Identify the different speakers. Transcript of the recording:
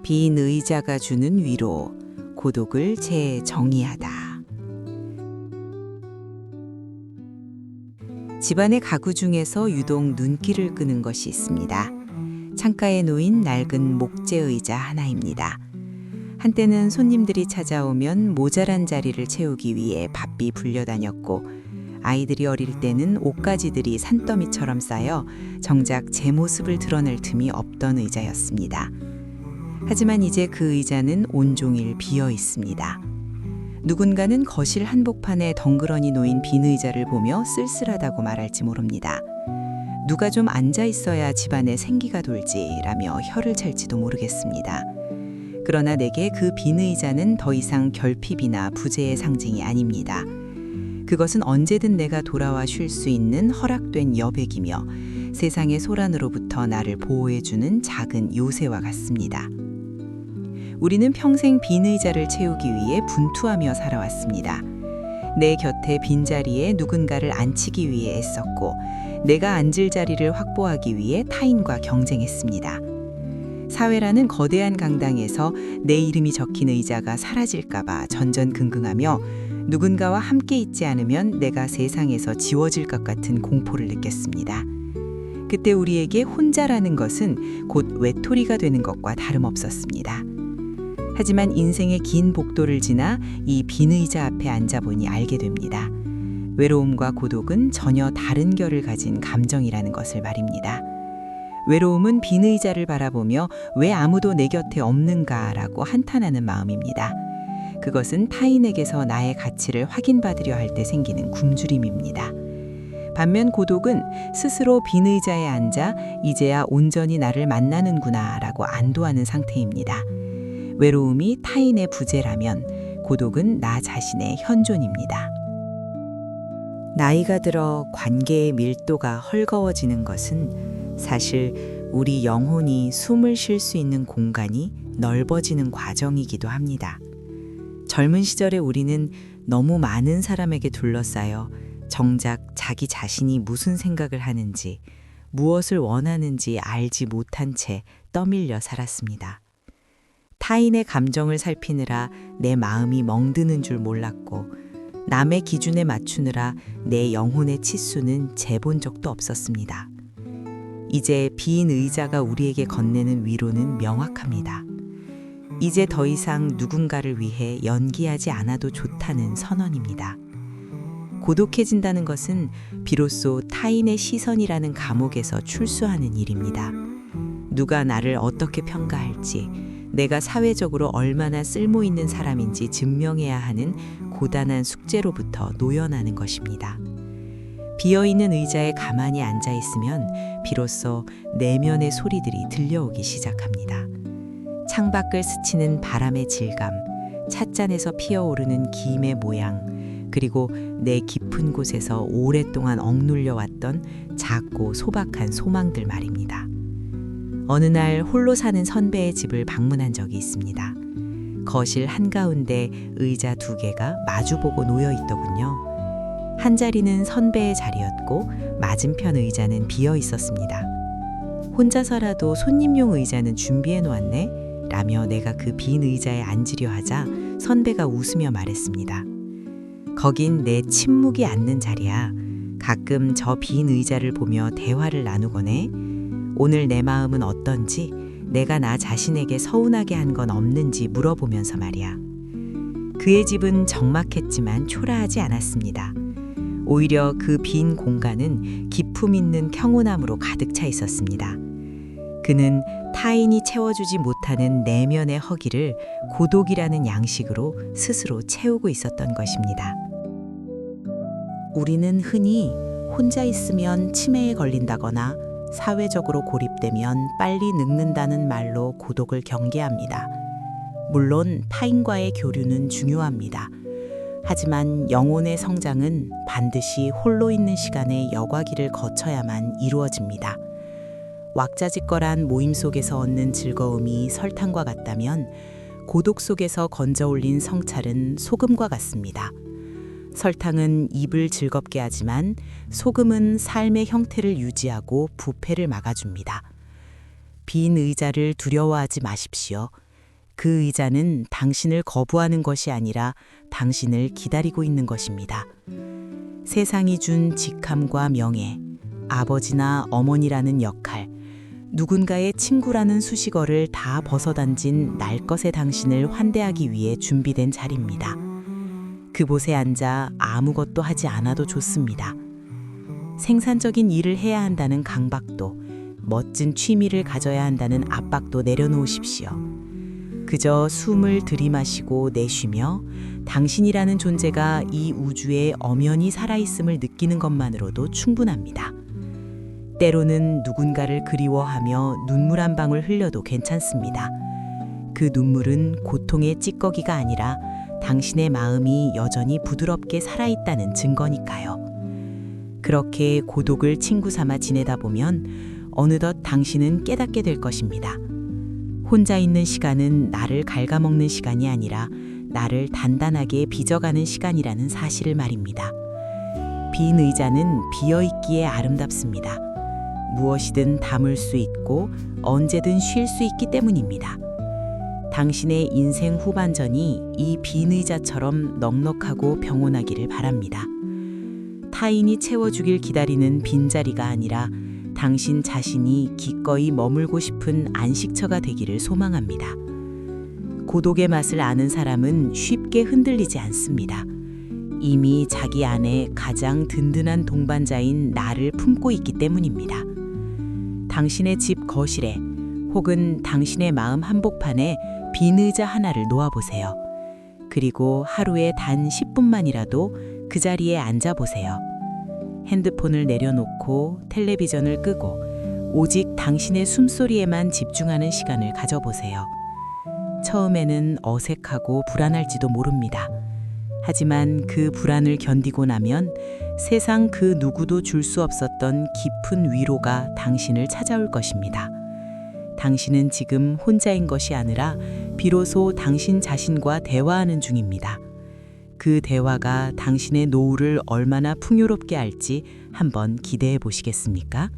Speaker 1: 빈 의자가 주는 위로, 고독을 재정의하다. 집안의 가구 중에서 유독 눈길을 끄는 것이 있습니다. 창가에 놓인 낡은 목재 의자 하나입니다. 한때는 손님들이 찾아오면 모자란 자리를 채우기 위해 바삐 불려다녔고, 아이들이 어릴 때는 옷가지들이 산더미처럼 쌓여 정작 제 모습을 드러낼 틈이 없던 의자였습니다. 하지만 이제 그 의자는 온종일 비어 있습니다. 누군가는 거실 한복판에 덩그러니 놓인 빈 의자를 보며 쓸쓸하다고 말할지 모릅니다. 누가 좀 앉아 있어야 집안에 생기가 돌지라며 혀를 찰지도 모르겠습니다. 그러나 내게 그 빈 의자는 더 이상 결핍이나 부재의 상징이 아닙니다. 그것은 언제든 내가 돌아와 쉴 수 있는 허락된 여백이며 세상의 소란으로부터 나를 보호해주는 작은 요새와 같습니다. 우리는 평생 빈 의자를 채우기 위해 분투하며 살아왔습니다. 내 곁에 빈자리에 누군가를 앉히기 위해 애썼고, 내가 앉을 자리를 확보하기 위해 타인과 경쟁했습니다. 사회라는 거대한 강당에서 내 이름이 적힌 의자가 사라질까봐 전전긍긍하며 누군가와 함께 있지 않으면 내가 세상에서 지워질 것 같은 공포를 느꼈습니다. 그때 우리에게 혼자라는 것은 곧 외톨이가 되는 것과 다름없었습니다. 하지만 인생의 긴 복도를 지나 이 빈 의자 앞에 앉아보니 알게 됩니다. 외로움과 고독은 전혀 다른 결을 가진 감정이라는 것을 말입니다. 외로움은 빈 의자를 바라보며 왜 아무도 내 곁에 없는가라고 한탄하는 마음입니다. 그것은 타인에게서 나의 가치를 확인받으려 할 때 생기는 굶주림입니다. 반면 고독은 스스로 빈 의자에 앉아 이제야 온전히 나를 만나는구나라고 안도하는 상태입니다. 외로움이 타인의 부재라면 고독은 나 자신의 현존입니다. 나이가 들어 관계의 밀도가 헐거워지는 것은 사실 우리 영혼이 숨을 쉴 수 있는 공간이 넓어지는 과정이기도 합니다. 젊은 시절에 우리는 너무 많은 사람에게 둘러싸여 정작 자기 자신이 무슨 생각을 하는지, 무엇을 원하는지 알지 못한 채 떠밀려 살았습니다. 타인의 감정을 살피느라 내 마음이 멍드는 줄 몰랐고, 남의 기준에 맞추느라 내 영혼의 치수는 재본 적도 없었습니다. 이제 빈 의자가 우리에게 건네는 위로는 명확합니다. 이제 더 이상 누군가를 위해 연기하지 않아도 좋다는 선언입니다. 고독해진다는 것은 비로소 타인의 시선이라는 감옥에서 출소하는 일입니다. 누가 나를 어떻게 평가할지, 내가 사회적으로 얼마나 쓸모 있는 사람인지 증명해야 하는 고단한 숙제로부터 노연하는 것입니다. 비어있는 의자에 가만히 앉아 있으면 비로소 내면의 소리들이 들려오기 시작합니다. 창밖을 스치는 바람의 질감, 찻잔에서 피어오르는 김의 모양, 그리고 내 깊은 곳에서 오랫동안 억눌려 왔던 작고 소박한 소망들 말입니다. 어느 날 홀로 사는 선배의 집을 방문한 적이 있습니다. 거실 한가운데 의자 2개가 마주보고 놓여 있더군요. 한 자리는 선배의 자리였고 맞은편 의자는 비어 있었습니다. 혼자서라도 손님용 의자는 준비해 놓았네? 라며 내가 그 빈 의자에 앉으려 하자 선배가 웃으며 말했습니다. 거긴 내 침묵이 앉는 자리야. 가끔 저 빈 의자를 보며 대화를 나누곤 해. 오늘 내 마음은 어떤지, 내가 나 자신에게 서운하게 한 건 없는지 물어보면서 말이야. 그의 집은 적막했지만 초라하지 않았습니다. 오히려 그 빈 공간은 기품 있는 평온함으로 가득 차 있었습니다. 그는 타인이 채워주지 못하는 내면의 허기를 고독이라는 양식으로 스스로 채우고 있었던 것입니다. 우리는 흔히 혼자 있으면 치매에 걸린다거나 사회적으로 고립되면 빨리 늙는다는 말로 고독을 경계합니다. 물론 타인과의 교류는 중요합니다. 하지만 영혼의 성장은 반드시 홀로 있는 시간의 여과기를 거쳐야만 이루어집니다. 왁자지껄한 모임 속에서 얻는 즐거움이 설탕과 같다면 고독 속에서 건져 올린 성찰은 소금과 같습니다. 설탕은 입을 즐겁게 하지만 소금은 삶의 형태를 유지하고 부패를 막아줍니다. 빈 의자를 두려워하지 마십시오. 그 의자는 당신을 거부하는 것이 아니라 당신을 기다리고 있는 것입니다. 세상이 준 직함과 명예, 아버지나 어머니라는 역할, 누군가의 친구라는 수식어를 다 벗어던진 날 것의 당신을 환대하기 위해 준비된 자리입니다. 그곳에 앉아 아무것도 하지 않아도 좋습니다. 생산적인 일을 해야 한다는 강박도, 멋진 취미를 가져야 한다는 압박도 내려놓으십시오. 그저 숨을 들이마시고 내쉬며 당신이라는 존재가 이 우주에 엄연히 살아있음을 느끼는 것만으로도 충분합니다. 때로는 누군가를 그리워하며 눈물 한 방울 흘려도 괜찮습니다. 그 눈물은 고통의 찌꺼기가 아니라 당신의 마음이 여전히 부드럽게 살아있다는 증거니까요. 그렇게 고독을 친구 삼아 지내다 보면 어느덧 당신은 깨닫게 될 것입니다. 혼자 있는 시간은 나를 갉아먹는 시간이 아니라 나를 단단하게 빚어가는 시간이라는 사실을 말입니다. 빈 의자는 비어있기에 아름답습니다. 무엇이든 담을 수 있고 언제든 쉴 수 있기 때문입니다. 당신의 인생 후반전이 이 빈 의자처럼 넉넉하고 평온하기를 바랍니다. 타인이 채워주길 기다리는 빈자리가 아니라 당신 자신이 기꺼이 머물고 싶은 안식처가 되기를 소망합니다. 고독의 맛을 아는 사람은 쉽게 흔들리지 않습니다. 이미 자기 안에 가장 든든한 동반자인 나를 품고 있기 때문입니다. 당신의 집 거실에 혹은 당신의 마음 한복판에 빈 의자 하나를 놓아보세요. 그리고 하루에 단 10분만이라도 그 자리에 앉아보세요. 핸드폰을 내려놓고 텔레비전을 끄고 오직 당신의 숨소리에만 집중하는 시간을 가져보세요. 처음에는 어색하고 불안할지도 모릅니다. 하지만 그 불안을 견디고 나면 세상 그 누구도 줄 수 없었던 깊은 위로가 당신을 찾아올 것입니다. 당신은 지금 혼자인 것이 아니라 비로소 당신 자신과 대화하는 중입니다. 그 대화가 당신의 노후를 얼마나 풍요롭게 할지 한번 기대해 보시겠습니까?